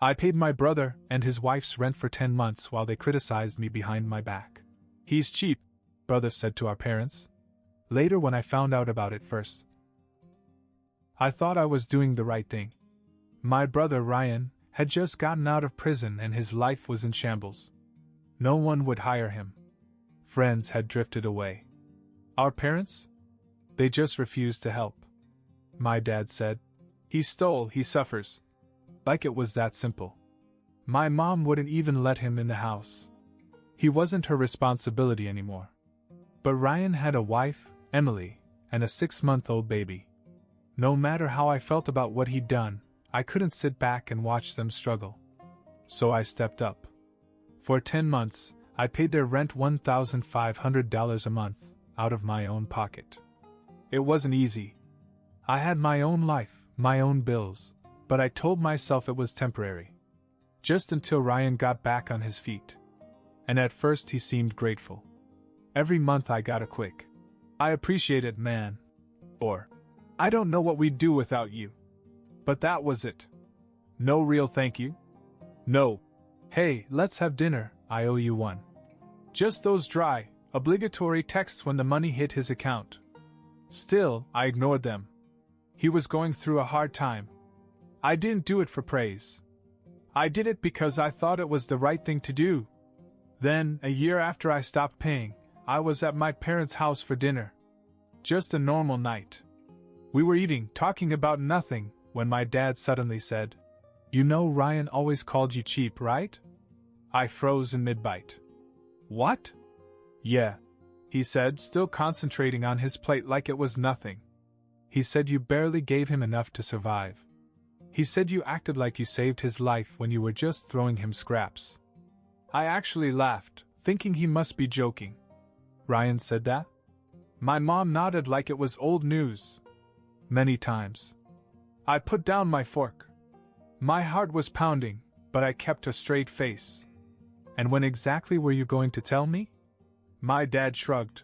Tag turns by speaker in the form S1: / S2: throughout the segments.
S1: I paid my brother and his wife's rent for 10 months while they criticized me behind my back. He's cheap, brother said to our parents. Later, when I found out about it first, I thought I was doing the right thing. My brother Ryan had just gotten out of prison and his life was in shambles. No one would hire him. Friends had drifted away. Our parents? They just refused to help. My dad said, "He stole, he suffers." Like it was that simple. My mom wouldn't even let him in the house. He wasn't her responsibility anymore. But Ryan had a wife, Emily, and a 6-month-old baby. No matter how I felt about what he'd done, I couldn't sit back and watch them struggle. So I stepped up. For 10 months, I paid their rent $1,500 a month, out of my own pocket. It wasn't easy. I had my own life, my own bills, but I told myself it was temporary. Just until Ryan got back on his feet. And at first he seemed grateful. Every month I got a quick, "I appreciate it, man," or, "I don't know what we'd do without you." But that was it. No real thank you. No, "Hey, let's have dinner, I owe you one." Just those dry, obligatory texts when the money hit his account. Still, I ignored them. He was going through a hard time. I didn't do it for praise. I did it because I thought it was the right thing to do. Then, a year after I stopped paying, I was at my parents' house for dinner. Just a normal night. We were eating, talking about nothing, when my dad suddenly said, "You know Ryan always called you cheap, right?" I froze in mid-bite. "What?" "Yeah," he said, still concentrating on his plate like it was nothing. "He said you barely gave him enough to survive. He said you acted like you saved his life when you were just throwing him scraps." I actually laughed, thinking he must be joking. "Ryan said that?" My mom nodded like it was old news. Many times. I put down my fork. My heart was pounding, but I kept a straight face. "And when exactly were you going to tell me?" My dad shrugged.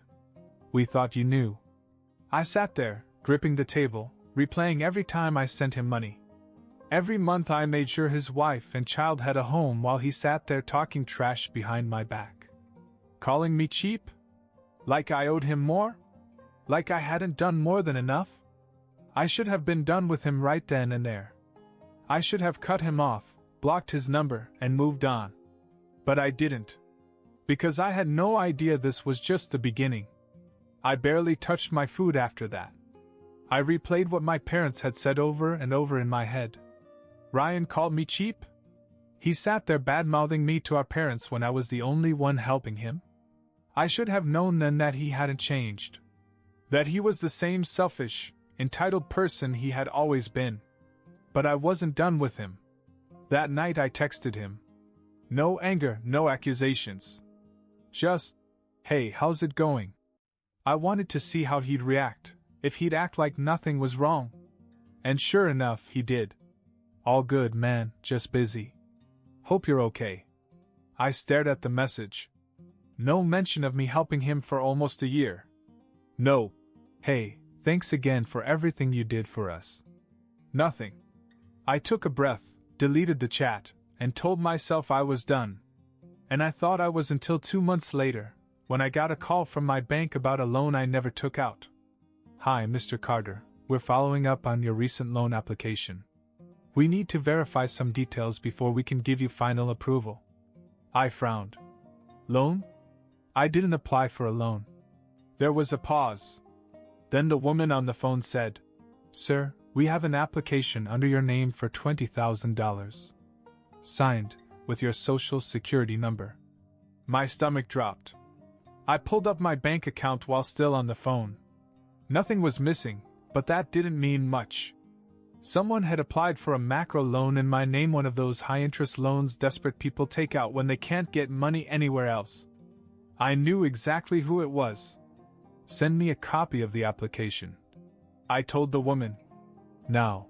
S1: "We thought you knew." I sat there, gripping the table, replaying every time I sent him money. Every month I made sure his wife and child had a home while he sat there talking trash behind my back. Calling me cheap? Like I owed him more? Like I hadn't done more than enough? I should have been done with him right then and there. I should have cut him off, blocked his number, and moved on. But I didn't. Because I had no idea this was just the beginning. I barely touched my food after that. I replayed what my parents had said over and over in my head. Ryan called me cheap? He sat there bad-mouthing me to our parents when I was the only one helping him? I should have known then that he hadn't changed. That he was the same selfish, entitled person he had always been. But I wasn't done with him. That night I texted him. No anger, no accusations. Just, "Hey, how's it going?" I wanted to see how he'd react, if he'd act like nothing was wrong. And sure enough, he did. "All good, man, just busy. Hope you're okay." I stared at the message. No mention of me helping him for almost a year. No, "Hey, thanks again for everything you did for us." Nothing. I took a breath, deleted the chat, and told myself I was done. And I thought I was until 2 months later, when I got a call from my bank about a loan I never took out. "Hi, Mr. Carter, we're following up on your recent loan application. We need to verify some details before we can give you final approval." I frowned. "Loan? I didn't apply for a loan." There was a pause. Then the woman on the phone said, "Sir, we have an application under your name for $20,000. Signed, with your social security number." My stomach dropped. I pulled up my bank account while still on the phone. Nothing was missing, but that didn't mean much. Someone had applied for a macro loan in my name, one of those high-interest loans desperate people take out when they can't get money anywhere else. I knew exactly who it was. "Send me a copy of the application," I told the woman. "Now."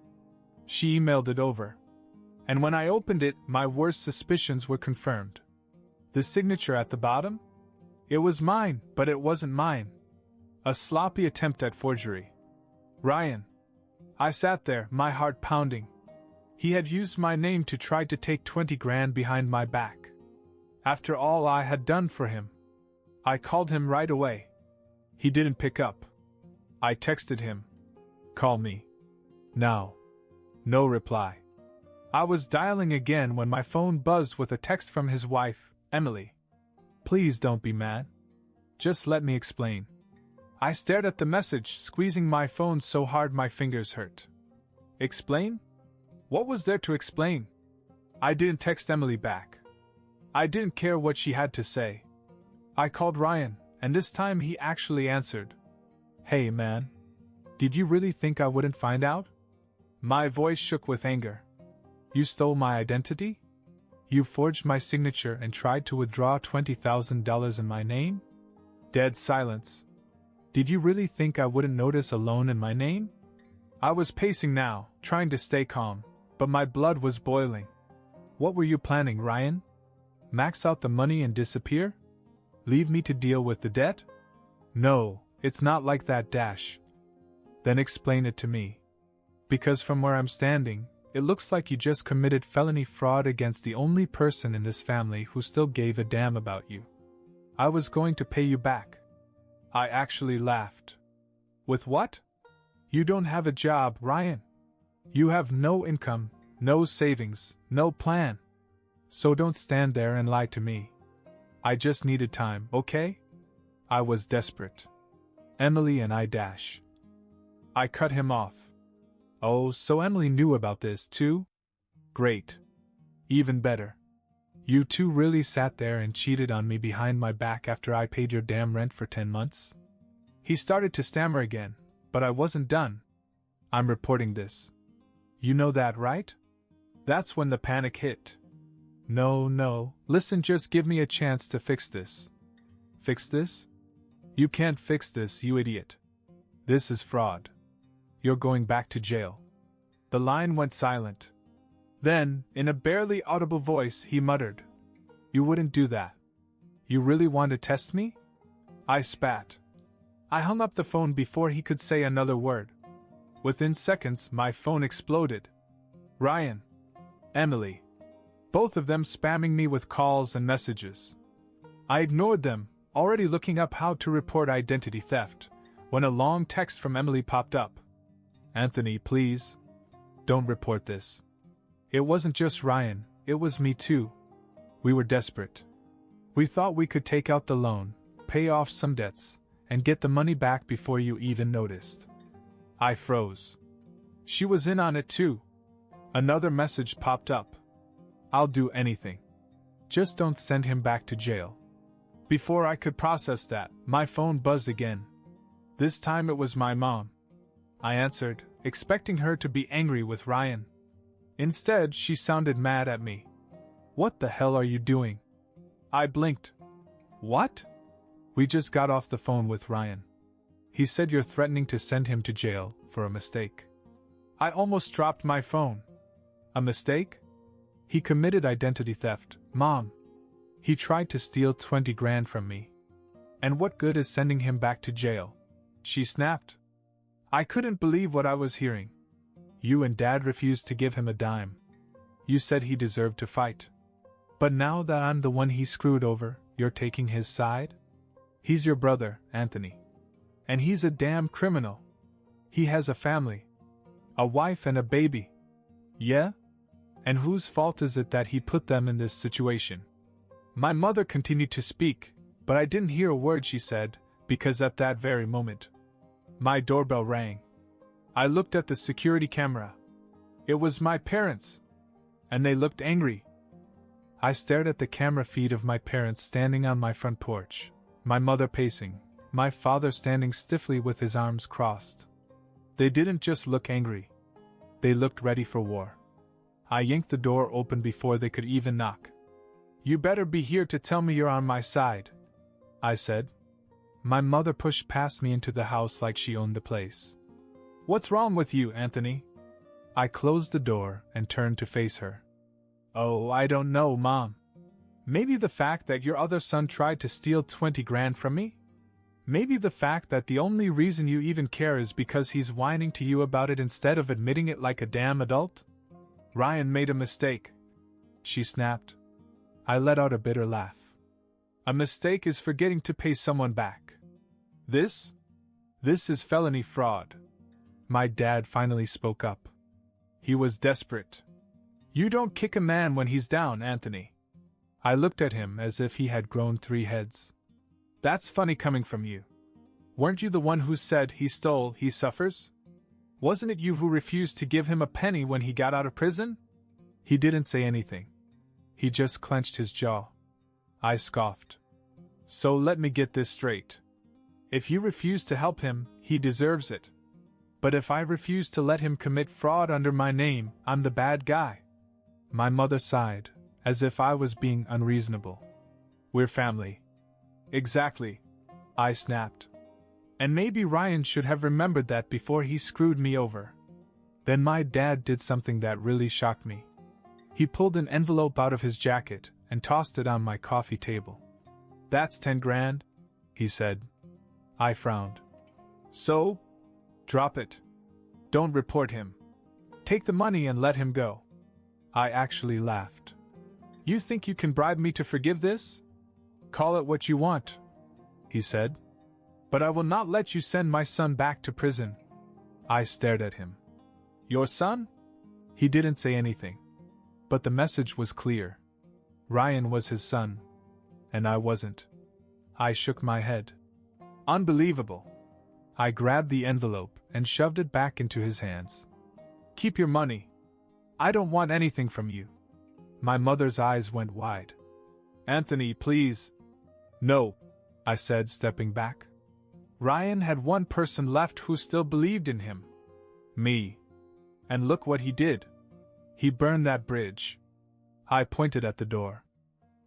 S1: She emailed it over. And when I opened it, my worst suspicions were confirmed. The signature at the bottom? It was mine, but it wasn't mine. A sloppy attempt at forgery. Ryan. I sat there, my heart pounding. He had used my name to try to take 20 grand behind my back. After all I had done for him. I called him right away. He didn't pick up. I texted him. Call me. Now. No reply. I was dialing again when my phone buzzed with a text from his wife, Emily. Please don't be mad. Just let me explain. I stared at the message, squeezing my phone so hard my fingers hurt. Explain? What was there to explain? I didn't text Emily back. I didn't care what she had to say. I called Ryan, and this time he actually answered. Hey man. Did you really think I wouldn't find out? My voice shook with anger. You stole my identity? You forged my signature and tried to withdraw $20,000 in my name? Dead silence. Did you really think I wouldn't notice a loan in my name? I was pacing now, trying to stay calm, but my blood was boiling. What were you planning, Ryan? Max out the money and disappear? Leave me to deal with the debt? No, it's not like that, Dash. Then explain it to me. Because from where I'm standing, it looks like you just committed felony fraud against the only person in this family who still gave a damn about you. I was going to pay you back. I actually laughed. With what? You don't have a job, Ryan. You have no income, no savings, no plan. So don't stand there and lie to me. I just needed time, okay? I was desperate. Emily and I dash. I cut him off. Oh, so Emily knew about this too? Great. Even better. You two really sat there and cheated on me behind my back after I paid your damn rent for 10 months? He started to stammer again, but I wasn't done. I'm reporting this. You know that, right? That's when the panic hit. No, listen, just give me a chance to fix this. Fix this? You can't fix this, you idiot. This is fraud. You're going back to jail. The line went silent. Then, in a barely audible voice, he muttered, You wouldn't do that. You really want to test me? I spat. I hung up the phone before he could say another word. Within seconds, my phone exploded. Ryan. Emily. Both of them spamming me with calls and messages. I ignored them, already looking up how to report identity theft, when a long text from Emily popped up. Anthony, please. Don't report this. It wasn't just Ryan, it was me too. We were desperate. We thought we could take out the loan, pay off some debts, and get the money back before you even noticed. I froze. She was in on it too. Another message popped up. I'll do anything. Just don't send him back to jail. Before I could process that, my phone buzzed again. This time it was my mom. I answered, expecting her to be angry with Ryan. Instead, she sounded mad at me. What the hell are you doing? I blinked. What? We just got off the phone with Ryan. He said you're threatening to send him to jail for a mistake. I almost dropped my phone. A mistake? He committed identity theft, Mom. He tried to steal 20 grand from me. And what good is sending him back to jail? She snapped. I couldn't believe what I was hearing. You and Dad refused to give him a dime. You said he deserved to fight. But now that I'm the one he screwed over, you're taking his side? He's your brother, Anthony. And he's a damn criminal. He has a family. A wife and a baby. Yeah? And whose fault is it that he put them in this situation? My mother continued to speak, but I didn't hear a word she said, because at that very moment, my doorbell rang. I looked at the security camera. It was my parents. And they looked angry. I stared at the camera feed of my parents standing on my front porch, my mother pacing, my father standing stiffly with his arms crossed. They didn't just look angry. They looked ready for war. I yanked the door open before they could even knock. You better be here to tell me you're on my side, I said. My mother pushed past me into the house like she owned the place. What's wrong with you, Anthony? I closed the door and turned to face her. Oh, I don't know, Mom. Maybe the fact that your other son tried to steal 20 grand from me? Maybe the fact that the only reason you even care is because he's whining to you about it instead of admitting it like a damn adult? Ryan made a mistake, she snapped. I let out a bitter laugh. A mistake is forgetting to pay someone back. This is felony fraud. My dad finally spoke up. He was desperate. You don't kick a man when he's down, Anthony. I looked at him as if he had grown 3 heads. That's funny coming from you. Weren't you the one who said he stole, he suffers? Wasn't it you who refused to give him a penny when he got out of prison? He didn't say anything. He just clenched his jaw. I scoffed. So let me get this straight. If you refuse to help him, he deserves it. But if I refuse to let him commit fraud under my name, I'm the bad guy. My mother sighed, as if I was being unreasonable. We're family. Exactly, I snapped. And maybe Ryan should have remembered that before he screwed me over. Then my dad did something that really shocked me. He pulled an envelope out of his jacket and tossed it on my coffee table. That's 10 grand, he said. I frowned. So? Drop it. Don't report him. Take the money and let him go. I actually laughed. You think you can bribe me to forgive this? Call it what you want, he said. But I will not let you send my son back to prison. I stared at him. Your son? He didn't say anything. But the message was clear. Ryan was his son. And I wasn't. I shook my head. Unbelievable. I grabbed the envelope and shoved it back into his hands. Keep your money. I don't want anything from you. My mother's eyes went wide. Anthony, please. No, I said, stepping back. Ryan had one person left who still believed in him. Me. And look what he did. He burned that bridge. I pointed at the door.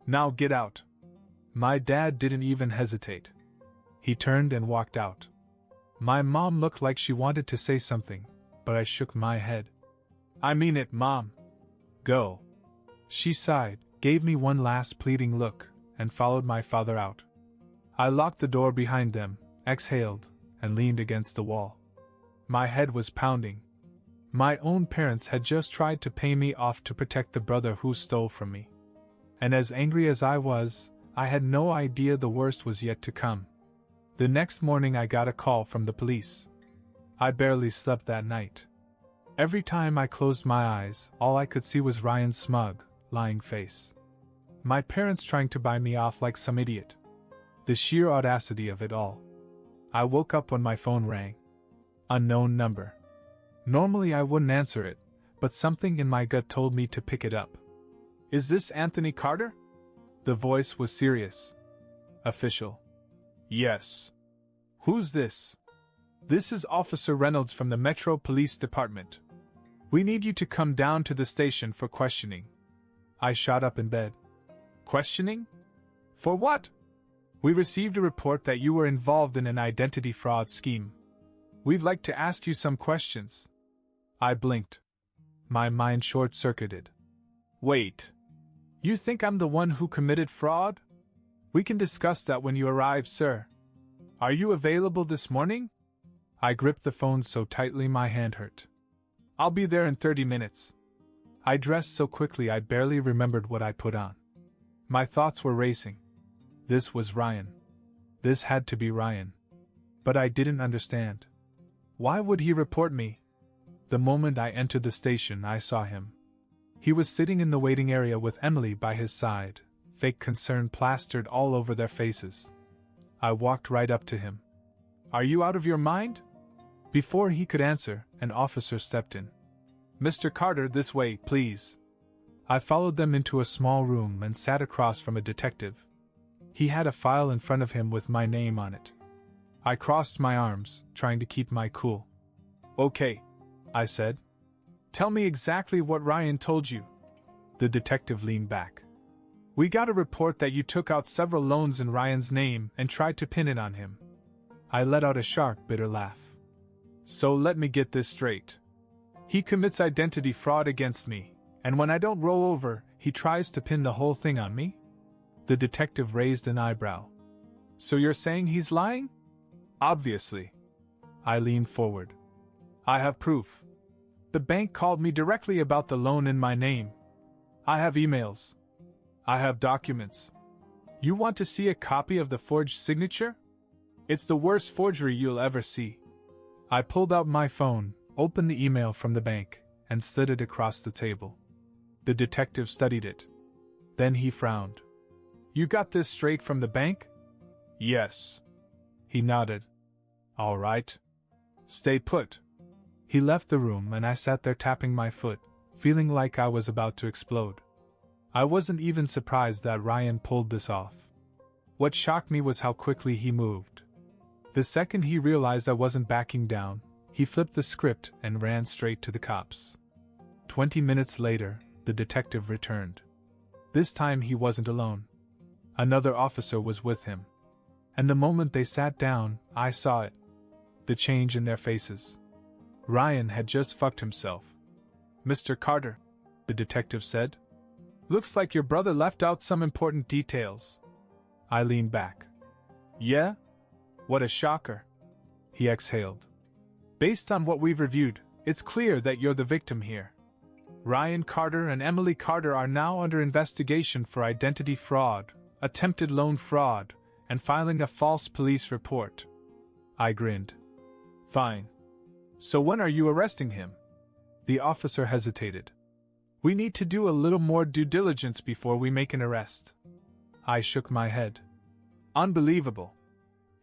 S1: Now get out. My dad didn't even hesitate. He turned and walked out. My mom looked like she wanted to say something, but I shook my head. I mean it, Mom. Go. She sighed, gave me one last pleading look, and followed my father out. I locked the door behind them, exhaled, and leaned against the wall. My head was pounding. My own parents had just tried to pay me off to protect the brother who stole from me. And as angry as I was, I had no idea the worst was yet to come. The next morning I got a call from the police. I barely slept that night. Every time I closed my eyes, all I could see was Ryan's smug, lying face. My parents trying to buy me off like some idiot. The sheer audacity of it all. I woke up when my phone rang. Unknown number. Normally I wouldn't answer it, but something in my gut told me to pick it up. Is this Anthony Carter? The voice was serious. Official. Yes. Who's this? This is Officer Reynolds from the Metro Police Department. We need you to come down to the station for questioning. I shot up in bed. Questioning? For what? We received a report that you were involved in an identity fraud scheme. We'd like to ask you some questions. I blinked. My mind short-circuited. Wait. You think I'm the one who committed fraud? We can discuss that when you arrive, sir. Are you available this morning? I gripped the phone so tightly my hand hurt. I'll be there in 30 minutes. I dressed so quickly I barely remembered what I put on. My thoughts were racing. This was Ryan. This had to be Ryan. But I didn't understand. Why would he report me? The moment I entered the station, I saw him. He was sitting in the waiting area with Emily by his side, fake concern plastered all over their faces. I walked right up to him. Are you out of your mind? Before he could answer, an officer stepped in. Mr. Carter, this way, please. I followed them into a small room and sat across from a detective. He had a file in front of him with my name on it. I crossed my arms, trying to keep my cool. Okay, I said. Tell me exactly what Ryan told you. The detective leaned back. We got a report that you took out several loans in Ryan's name and tried to pin it on him. I let out a sharp, bitter laugh. So let me get this straight. He commits identity fraud against me, and when I don't roll over, he tries to pin the whole thing on me? The detective raised an eyebrow. So you're saying he's lying? Obviously. I leaned forward. I have proof. The bank called me directly about the loan in my name. I have emails. I have documents. You want to see a copy of the forged signature? It's the worst forgery you'll ever see. I pulled out my phone, opened the email from the bank, and slid it across the table. The detective studied it. Then he frowned. You got this straight from the bank? Yes. He nodded. All right. Stay put. He left the room and I sat there tapping my foot, feeling like I was about to explode. I wasn't even surprised that Ryan pulled this off. What shocked me was how quickly he moved. The second he realized I wasn't backing down, he flipped the script and ran straight to the cops. 20 minutes later, the detective returned. This time he wasn't alone. Another officer was with him. And the moment they sat down, I saw it. The change in their faces. Ryan had just fucked himself. Mr. Carter, the detective said. Looks like your brother left out some important details. I leaned back. Yeah? What a shocker. He exhaled. Based on what we've reviewed, it's clear that you're the victim here. Ryan Carter and Emily Carter are now under investigation for identity fraud, attempted loan fraud, and filing a false police report. I grinned. Fine. So when are you arresting him? The officer hesitated. We need to do a little more due diligence before we make an arrest. I shook my head. Unbelievable.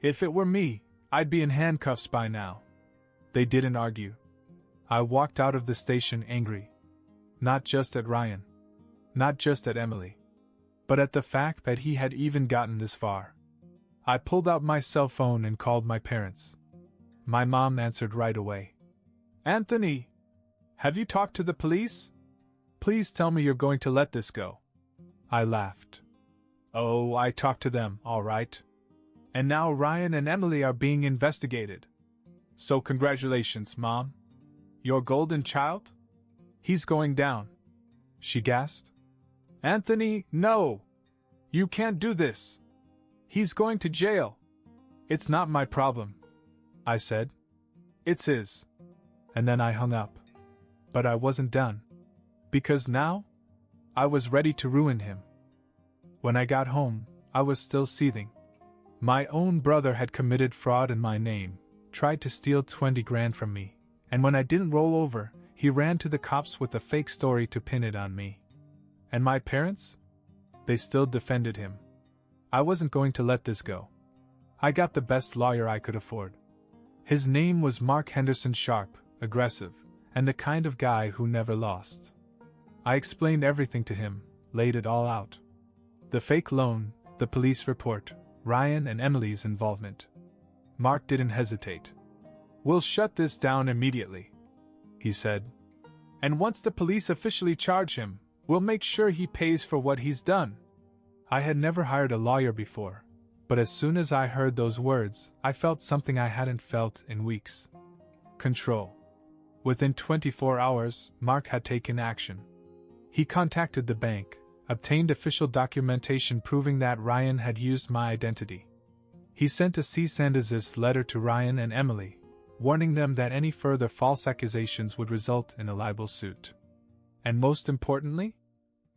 S1: If it were me, I'd be in handcuffs by now. They didn't argue. I walked out of the station angry. Not just at Ryan. Not just at Emily. But at the fact that he had even gotten this far. I pulled out my cell phone and called my parents. My mom answered right away. Anthony, have you talked to the police? Please tell me you're going to let this go. I laughed. Oh, I talked to them, all right. And now Ryan and Emily are being investigated. So congratulations, Mom. Your golden child? He's going down. She gasped. Anthony, no! You can't do this. He's going to jail. It's not my problem, I said. It's his. And then I hung up. But I wasn't done. Because now, I was ready to ruin him. When I got home, I was still seething. My own brother had committed fraud in my name, tried to steal 20 grand from me, and when I didn't roll over, he ran to the cops with a fake story to pin it on me. And my parents? They still defended him. I wasn't going to let this go. I got the best lawyer I could afford. His name was Mark Henderson Sharp, aggressive, and the kind of guy who never lost. I explained everything to him, laid it all out. The fake loan, the police report, Ryan and Emily's involvement. Mark didn't hesitate. We'll shut this down immediately, he said. And once the police officially charge him, we'll make sure he pays for what he's done. I had never hired a lawyer before, but as soon as I heard those words, I felt something I hadn't felt in weeks. Control. Within 24 hours, Mark had taken action. He contacted the bank, obtained official documentation proving that Ryan had used my identity. He sent a cease and desist letter to Ryan and Emily, warning them that any further false accusations would result in a libel suit. And most importantly,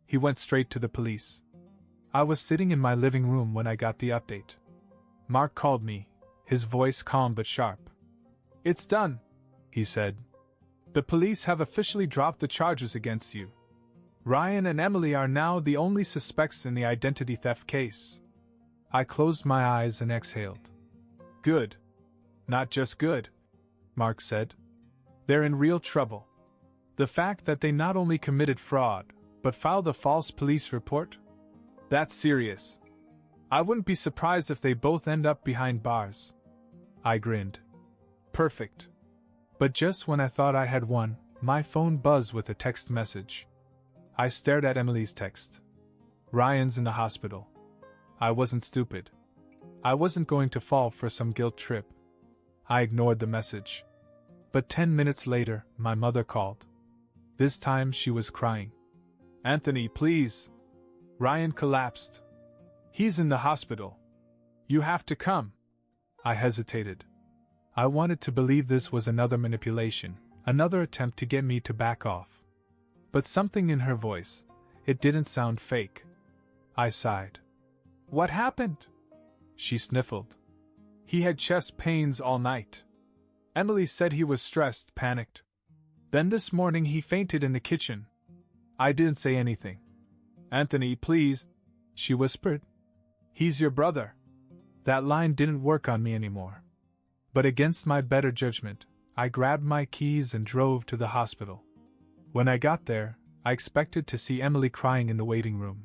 S1: he went straight to the police. I was sitting in my living room when I got the update. Mark called me, his voice calm but sharp. It's done, he said. The police have officially dropped the charges against you. Ryan and Emily are now the only suspects in the identity theft case. I closed my eyes and exhaled. Good. Not just good, Mark said. They're in real trouble. The fact that they not only committed fraud, but filed a false police report? That's serious. I wouldn't be surprised if they both end up behind bars. I grinned. Perfect. But just when I thought I had won, my phone buzzed with a text message. I stared at Emily's text. Ryan's in the hospital. I wasn't stupid. I wasn't going to fall for some guilt trip. I ignored the message. But 10 minutes later, my mother called. This time she was crying. Anthony, please. Ryan collapsed. He's in the hospital. You have to come. I hesitated. I wanted to believe this was another manipulation, Another attempt to get me to back off. But something in her voice, it didn't sound fake. I sighed. What happened? She sniffled. He had chest pains all night. Emily said he was stressed, panicked. Then this morning he fainted in the kitchen. I didn't say anything. Anthony, please, she whispered. He's your brother. That line didn't work on me anymore. But against my better judgment, I grabbed my keys and drove to the hospital. When I got there, I expected to see Emily crying in the waiting room.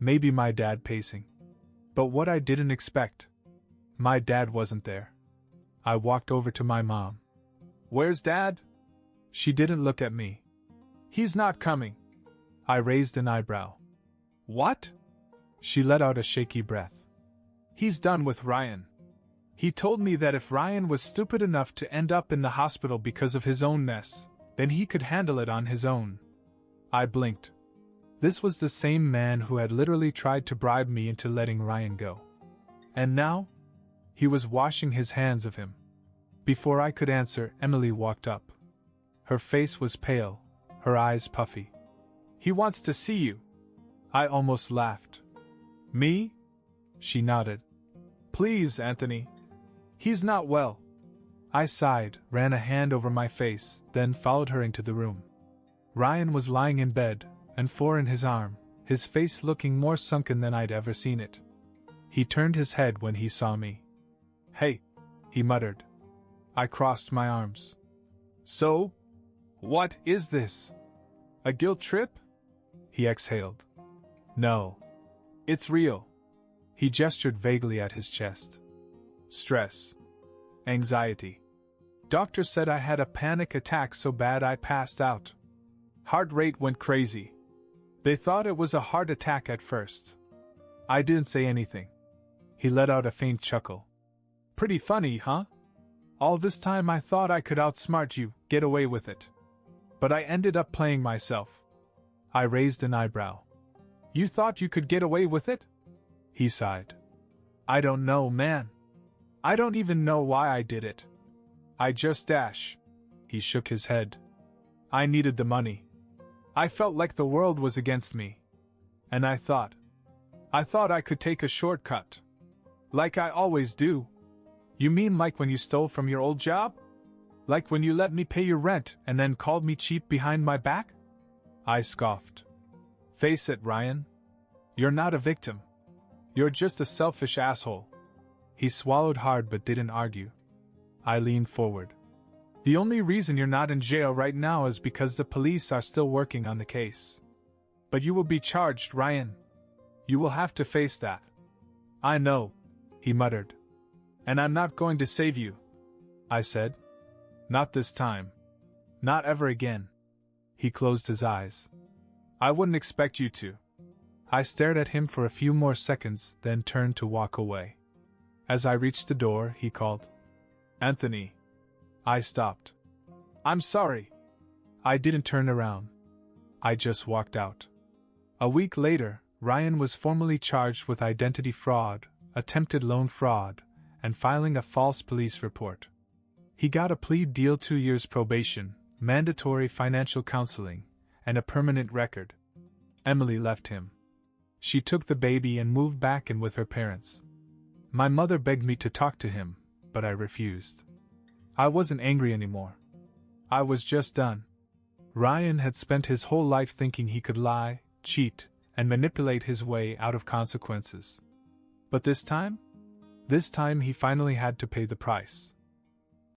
S1: Maybe my dad pacing. But what I didn't expect, my dad wasn't there. I walked over to my mom. Where's Dad? She didn't look at me. He's not coming. I raised an eyebrow. What? She let out a shaky breath. He's done with Ryan. He told me that if Ryan was stupid enough to end up in the hospital because of his own mess, then he could handle it on his own. I blinked. This was the same man who had literally tried to bribe me into letting Ryan go. And now? He was washing his hands of him. Before I could answer, Emily walked up. Her face was pale, her eyes puffy. He wants to see you. I almost laughed. Me? She nodded. Please, Anthony. He's not well. I sighed, ran a hand over my face, then followed her into the room. Ryan was lying in bed, and in his arm, his face looking more sunken than I'd ever seen it. He turned his head when he saw me. Hey, he muttered. I crossed my arms. So? What is this? A guilt trip? He exhaled. No. It's real. He gestured vaguely at his chest. Stress. Anxiety. Doctor said I had a panic attack so bad I passed out. Heart rate went crazy. They thought it was a heart attack at first. I didn't say anything. He let out a faint chuckle. Pretty funny, huh? All this time I thought I could outsmart you, get away with it. But I ended up playing myself. I raised an eyebrow. You thought you could get away with it? He sighed. I don't know, man. I don't even know why I did it. I just dash. He shook his head. I needed the money. I felt like the world was against me. And I thought I could take a shortcut. Like I always do. You mean like when you stole from your old job? Like when you let me pay your rent and then called me cheap behind my back? I scoffed. Face it, Ryan. You're not a victim. You're just a selfish asshole. He swallowed hard but didn't argue. I leaned forward. The only reason you're not in jail right now is because the police are still working on the case. But you will be charged, Ryan. You will have to face that. I know, he muttered. And I'm not going to save you, I said. Not this time. Not ever again. He closed his eyes. I wouldn't expect you to. I stared at him for a few more seconds, then turned to walk away. As I reached the door, he called. Anthony. I stopped. I'm sorry. I didn't turn around. I just walked out. A week later, Ryan was formally charged with identity fraud, attempted loan fraud, and filing a false police report. He got a plea deal, 2 years probation, mandatory financial counseling, and a permanent record. Emily left him. She took the baby and moved back in with her parents. My mother begged me to talk to him, but I refused. I wasn't angry anymore. I was just done. Ryan had spent his whole life thinking he could lie, cheat, and manipulate his way out of consequences. But this time he finally had to pay the price.